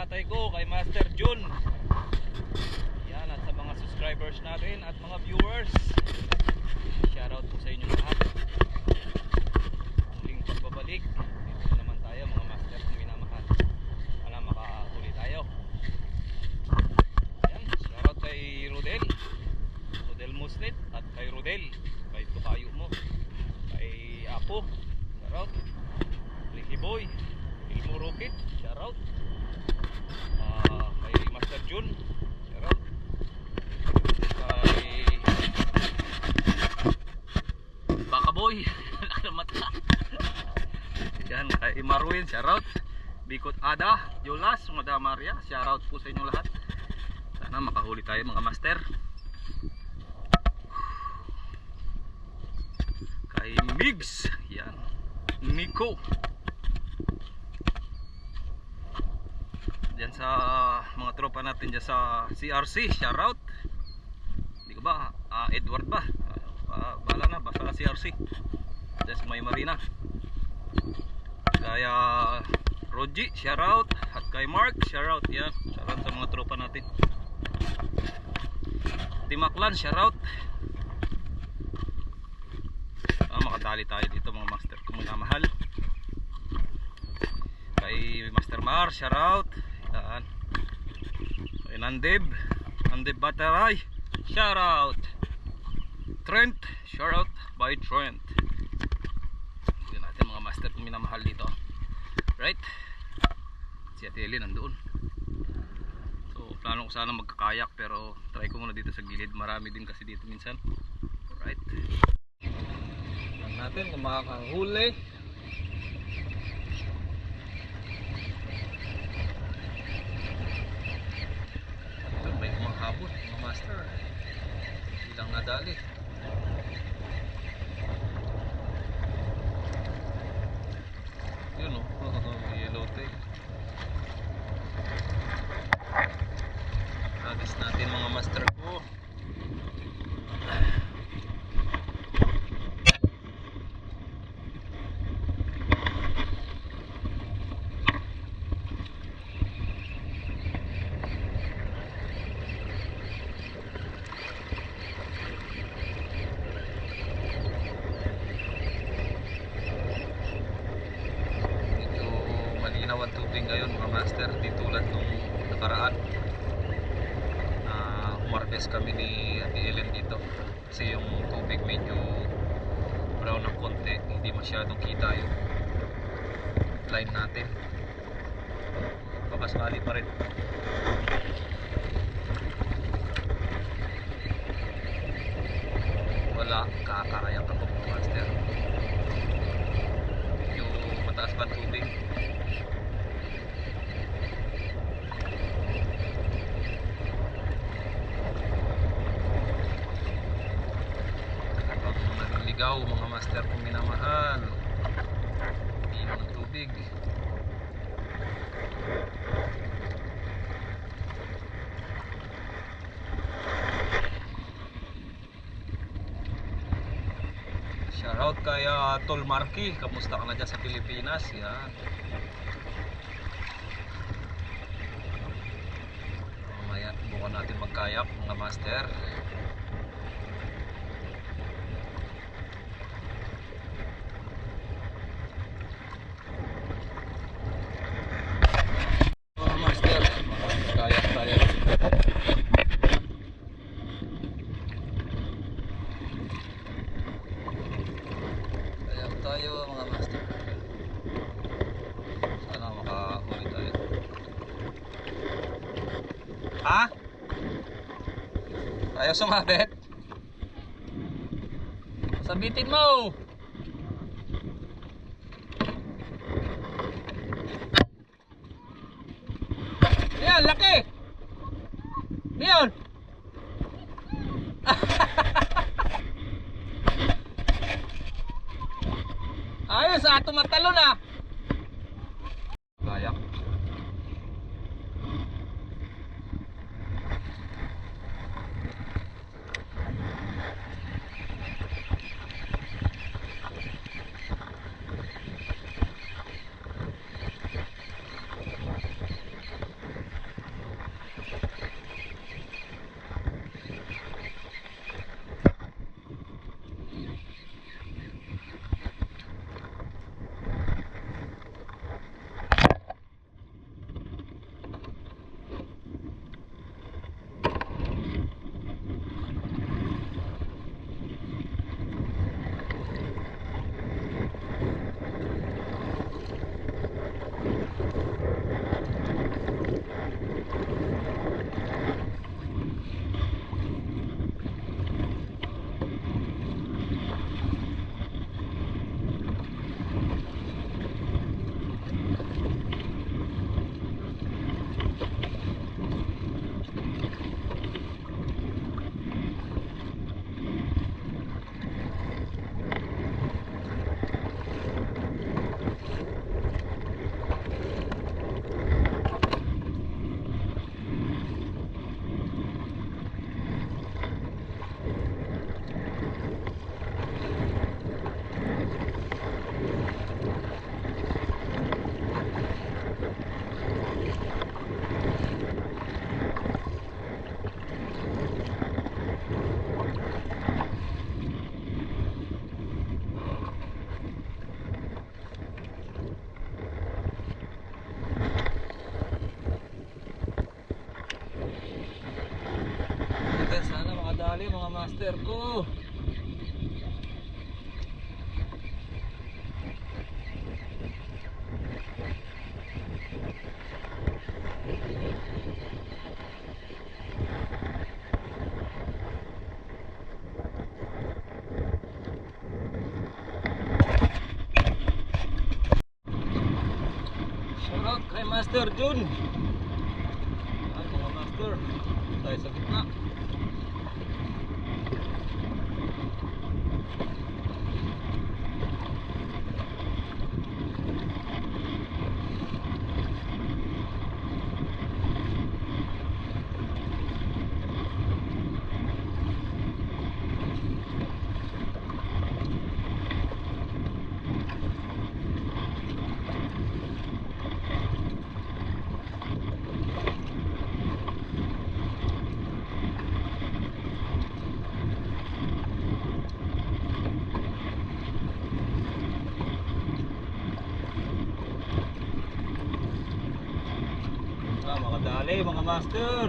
tatay ko, kay Master Jun. Yan, at sa mga subscribers natin at mga viewers, shoutout po sa inyo lahat. Muling pagbabalik, dito naman tayo mga master kong minamahal. Sana makahuli tayo. Yan, shoutout kay Rodel Musnet, at kay Rodel, kay Tukayo mo, kay Apo, shoutout. Ricky Boy, Ilmo Rocket, shoutout. Kay Master Jun, shoutout. Kay Baka Boy, mata. Yan, kay Marwin, shoutout. Bikot Ada, Yolas, Mada Maria, shoutout po sa inyo lahat. Sana makahuli tayo mga master. Kay Migs, yan, Nico. Diyan sa mga tropa natin dyan sa CRC, shoutout. Hindi ko ba, Edward ba? Bala na, basta CRC. Diyan sa May Marina. Kaya Roji, shoutout. At kay Mark, shoutout. Yan, shoutout sa mga tropa natin. Timaklan, shoutout. Makadali tayo dito mga master kung minamahal. Kay Master Mar, shoutout. Yan. Kay Nandeb Bataray, shoutout. Trent, shoutout by Trent. Hindi natin mga master kung minamahal dito. Right? Si Ate Eli nandoon. So plano ko sana magkakayak, pero try ko muna dito sa gilid. Marami din kasi dito minsan. Right? Tignan natin kung makakahuli. May kumahabot mga master, ilang nadali. Yun o, yellow tail. Agis natin mga master ko. Ang tubig ngayon mga master, di tulad nung nakaraan. Humarvest kami ni Ate Ellen dito kasi yung tubig medyo brown ng konti, hindi masyadong kita yung line natin. Baka sakali pa rin. Wala, kakayang ako mga master. Medyo mataas pa tubig. Mga master kung minamahal, inom ng tubig. Shoutout kay Tol Marky, kamusta ka na dyan sa Pilipinas? Yan. Mamaya bukan natin magkayak mga master. Tayo mga master, sana makahuli tayo. Ha? Ayaw sumabit? Sabitin mo. Ayan, laki. Ayan. Ayos, tumatalo na. Kayak. master ko. Shoutout kay Master Jun. Yan mga master, tayo sa gitna. Makadali mga master.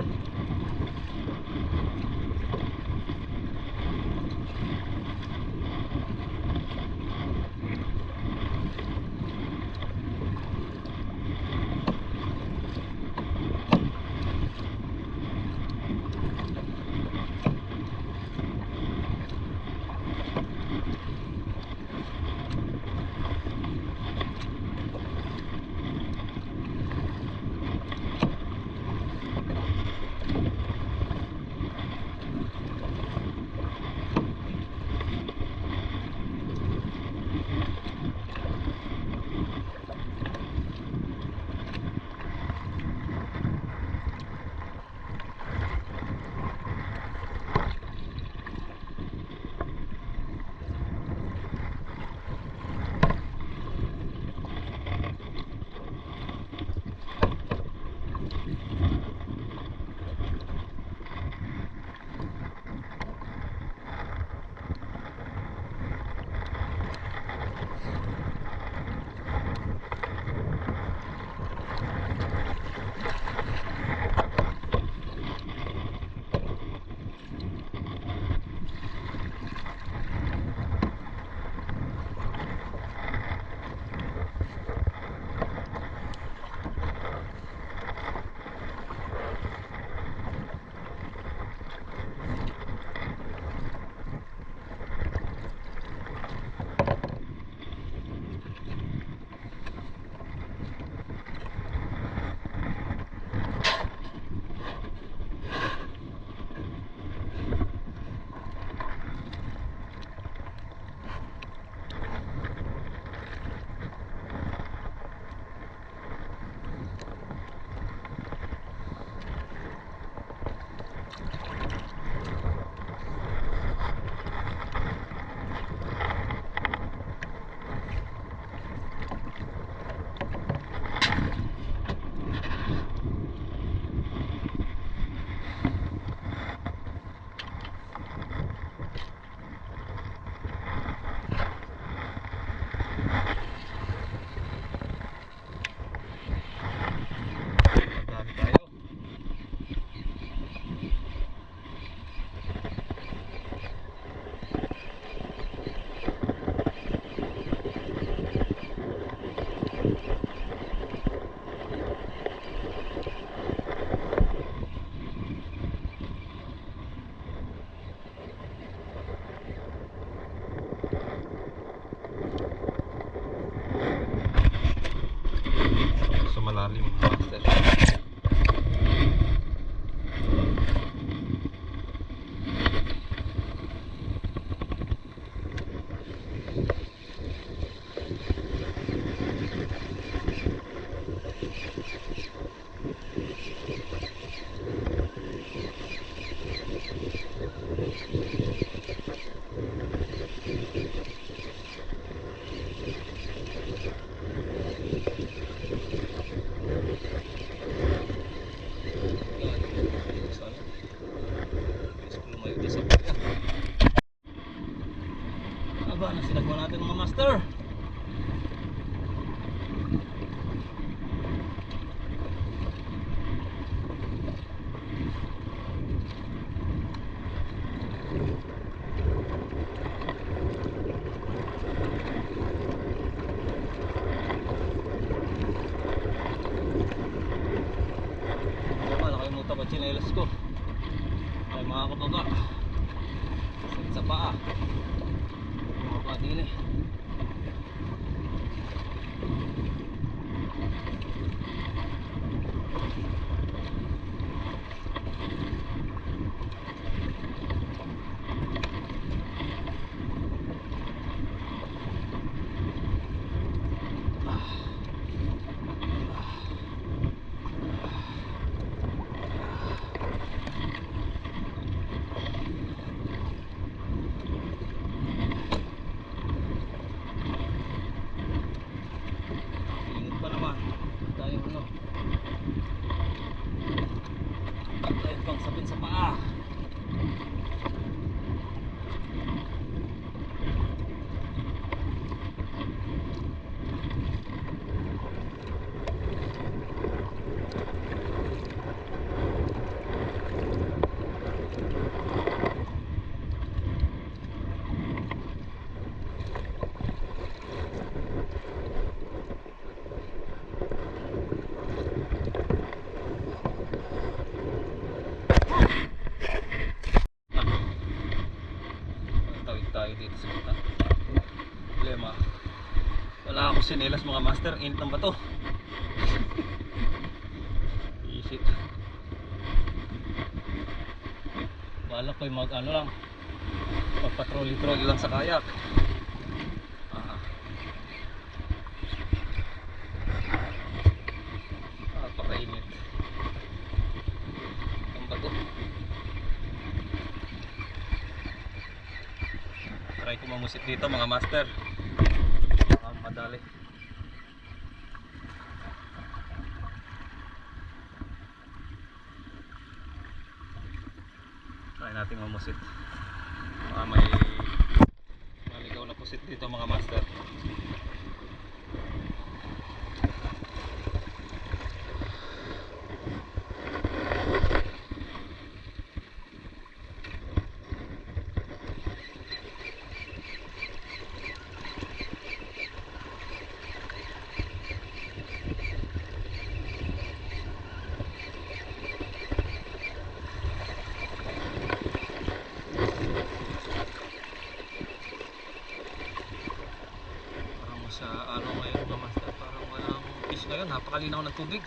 Malalim master. nakachinelas ko. Ay mga kabaga, sakit sa paa. Mga paa din eh. Dito sa kita. Problema, wala akong sinelas mga master. Init ng bato. Isit. Bala ko yung mag ano lang, magpatrolly-trolly lang sa kayak. Napakainit ng bato. Try ko mamusit dito mga master. Madali. Try natin mamusit. May maligaw na pusit dito mga master. Sa ano ngayon mga master, parang walang fish ngayon, napakalinaw ng tubig.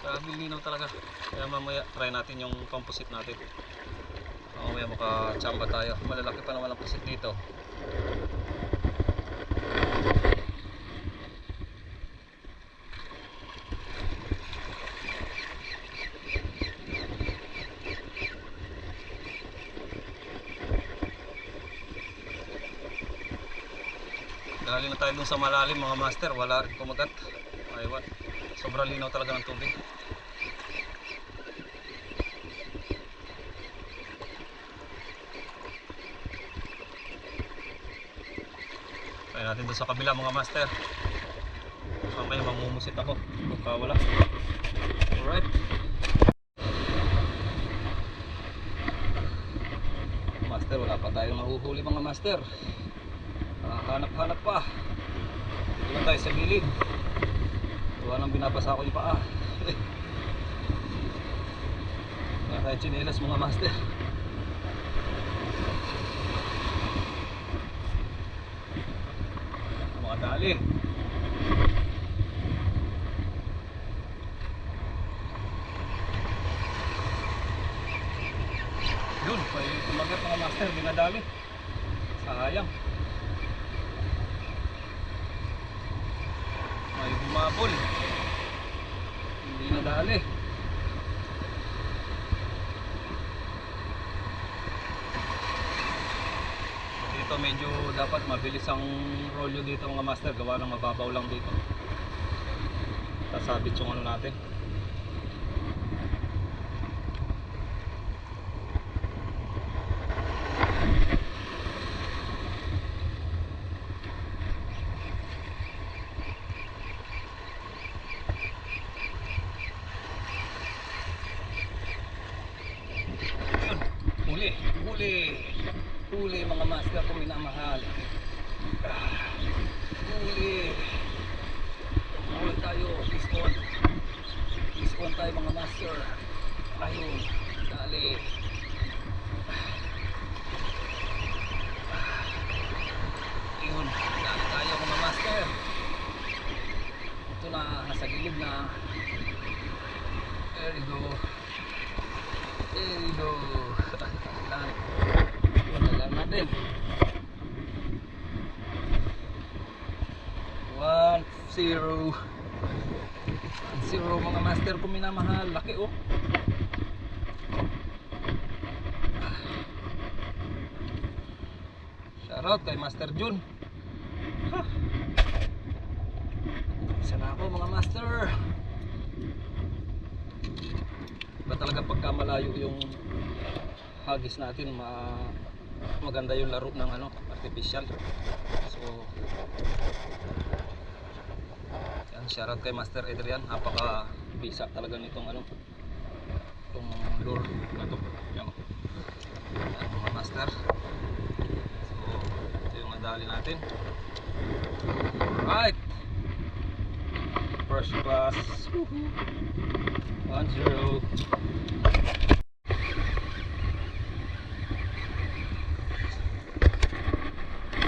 Grabe linaw talaga. Kaya mamaya try natin yung pampusit natin. Mamaya makachamba tayo. Malalaki pa naman ang pusit dito. Dali na tayo dun sa malalim mga master, wala rin kumagat. Aywan, sobrang linaw talaga ng tubig. Try natin dun sa kabila mga master. Mamaya mamumusit ako pagka wala. Alright. Master, wala pa tayong mahuhuli mga master. Hanap-hanap pa. Dito lang tayo sa gilid. Tuwa nang binabasa ko yung paa. Wala tayo chinelas mga master. Mga dali. Yun, pwede tumagat mga master. Binadali. Sayang. May humabol, hindi nadali. Dito medyo dapat mabilis ang rolyo dito mga master, gawa ng mababaw lang dito. Sasabit yung ano natin. Huli mga master kung minamahal. Huli tayo, fish on tayo mga master. Ayun, dali. Ayun, dali tayo mga master. Ito na, nasa gilid na. There you go. There you go. Wala lang natin. 1-0. 1-0 mga master ko minamahal. Laki oh. Shoutout kay Master Jun. Isa na ako mga master. Ba talaga pagka malayo yung hagis natin, maganda yung laro ng ano, artificial. So yan, shoutout kay Master Adrian. Napaka bisa talaga nitong ano, itong lure na to. Yan mga master. So ito yung madali natin. Right, first class. 1-0.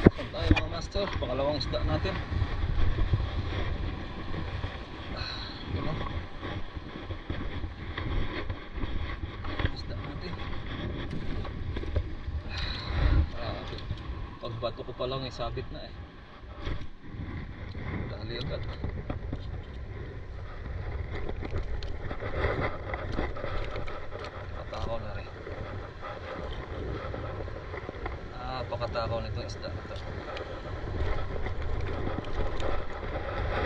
Saan tayo mga master? Pangalawang isda natin. Ito isda natin. Pagbato ko pa lang sabit na eh. Dali agad. Patakaw na rin. Pakatakaw nitong isda ito.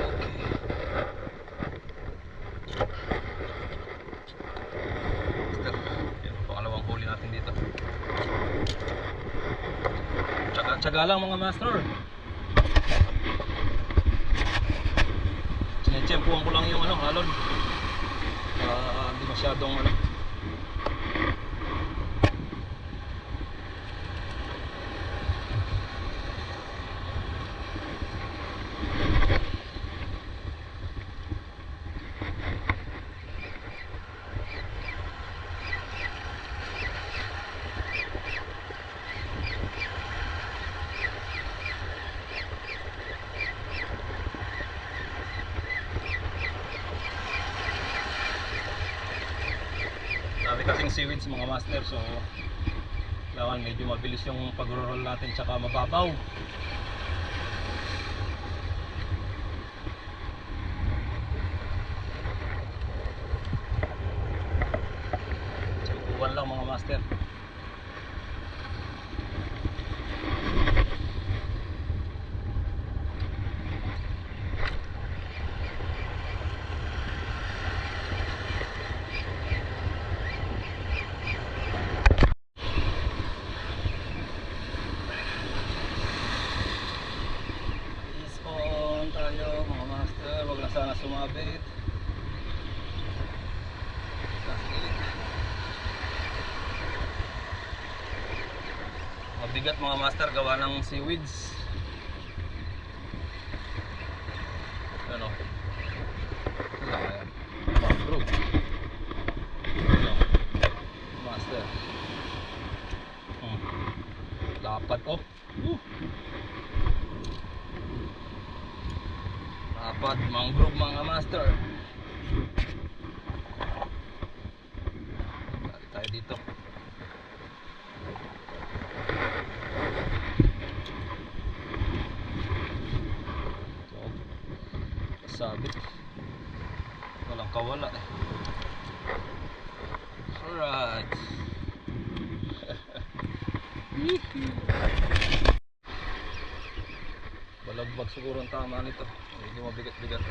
Okay. Yan, pangalawang huli natin dito. Tsaga lang mga master. Sinetsempuan ko lang yung ano, halon. Hindi masyadong ano. Dami kasing seaweeds mga master, so kailangan medyo mabilis yung pag-roll natin tsaka mababaw. Tsukuan lang mga master. Sana sumabit. Mabigat mga master gawa ng seaweeds. Ano? Mangrove. Ano? Master. Lapad oh. Dapat mangrove mga master. Balik tayo dito. So, sabit. Walang kawala eh. Alright. Balagbag siguro ang tama nito. Hindi mabigat-bigat.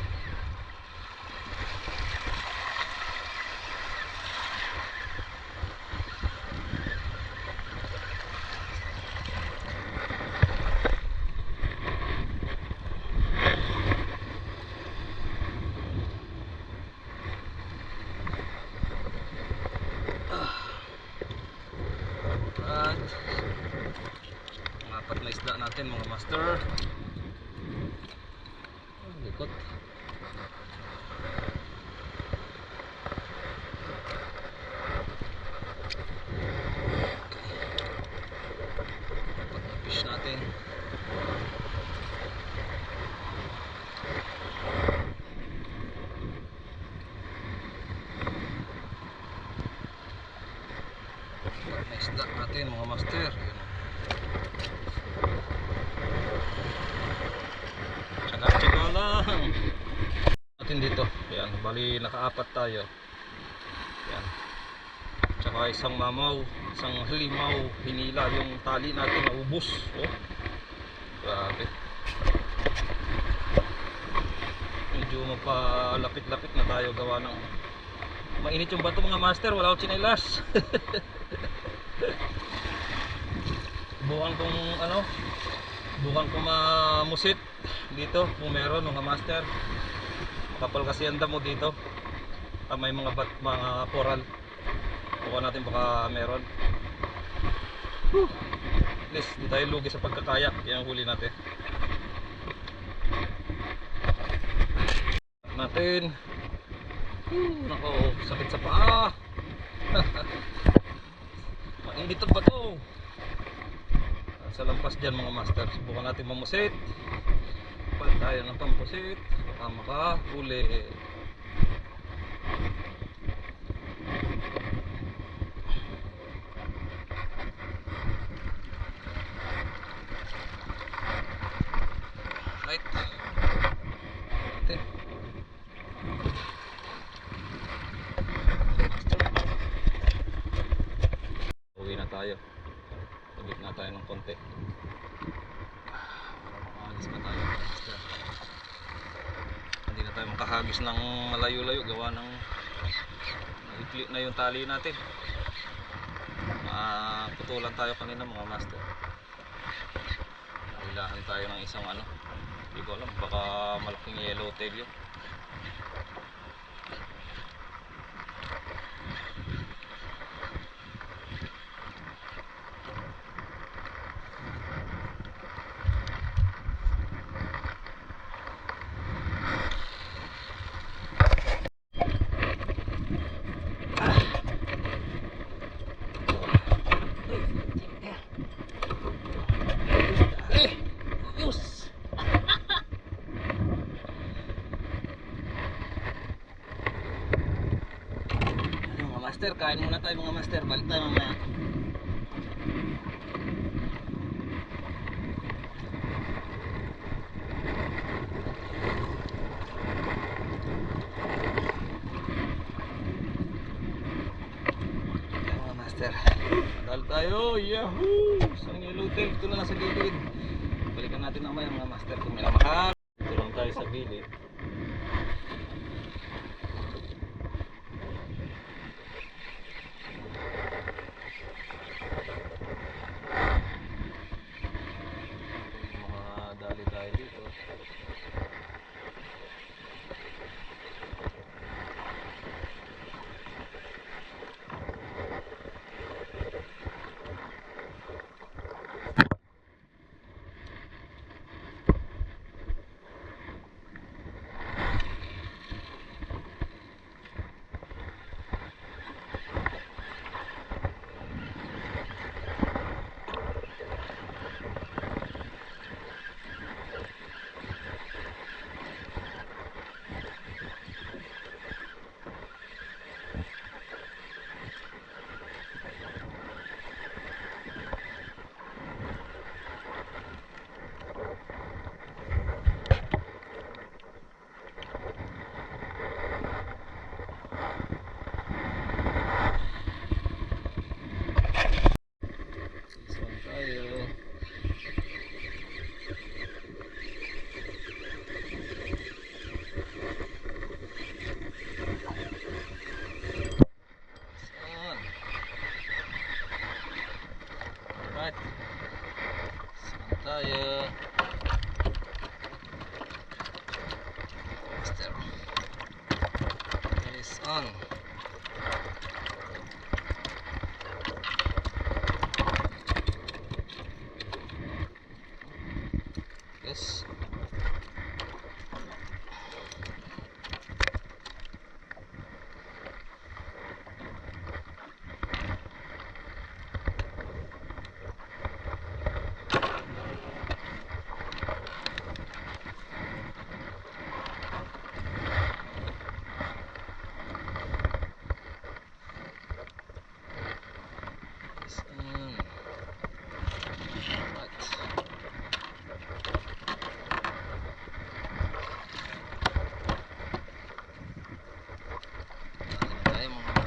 Ang apat na isda natin mga master. Likot. isda natin mga master. Tsaga-tsaga lang natin dito. Yan, bali nakaapat tayo. Yan. Tsaka isang mamaw, isang halimaw, hinila yung tali natin, naubos. Oh. Grabe. Medyo mapalapit-lapit na tayo gawa ng mainit yung bato mga master, wala akong tsinelas. Bukan kong mamusit dito kung meron mga master. Kapal kasi ang damo dito. May mga coral. Bukan natin baka meron. At least di tayo lugi sa pagkakaya. Yan ang huli natin. Nako, sakit sa paa. Mainit ang bato. Sa lampas dyan mga master, subukan natin mamusit. Palit tayo ng pampusit, baka makahuli. Right. Uwi na tayo. Sabit na tayo ng konti. Makahagis pa tayo master. Hindi na tayo makahagis ng malayo-layo gawa ng naikli na yung tali natin. Putulan tayo kanina mga master. Hilahan tayo ng isang hindi ko alam, baka malaking yellowtail yun. Master, kain muna tayo mga master, balik tayo mamaya. Mga master, madal tayo, yahoo! Isang yellowtail, ito na nasa gilid. Balikan natin mamaya mga master kung may namahal. Ito lang tayo sa gilid.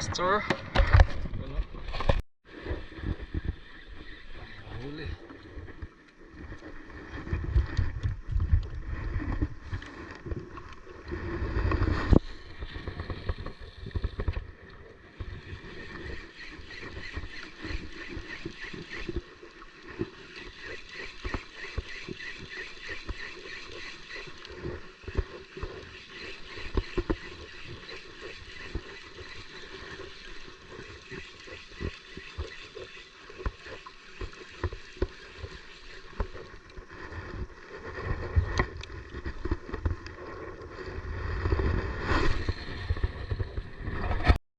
master. Ano? Huli.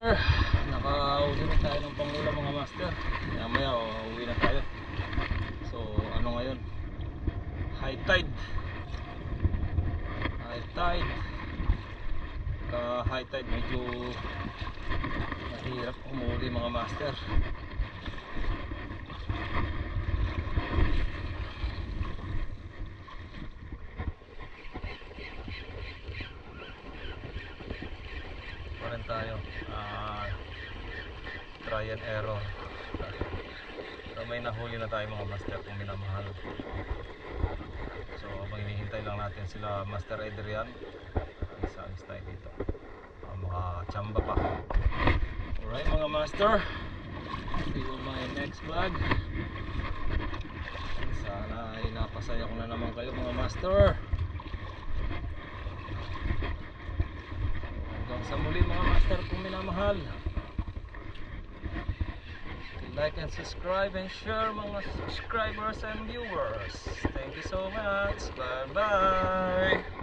Nakahuli na tayo ng pangulam mga master. Maya uwi na tayo. So ano ngayon, high tide. High tide medyo mahirap umuli mga master. Pa rin tayo, try and error. So may nahuli na tayo mga master kung minamahal. So habang hinihintay lang natin sila Master Adrian, isa-alis tayo dito, makachamba pa. Alright mga master, see you my next vlog. Sana ay napasaya ko na naman kayo mga master. Hanggang sa muli mga master kung minamahal, like and subscribe and share mga subscribers and viewers. Thank you so much. Bye bye.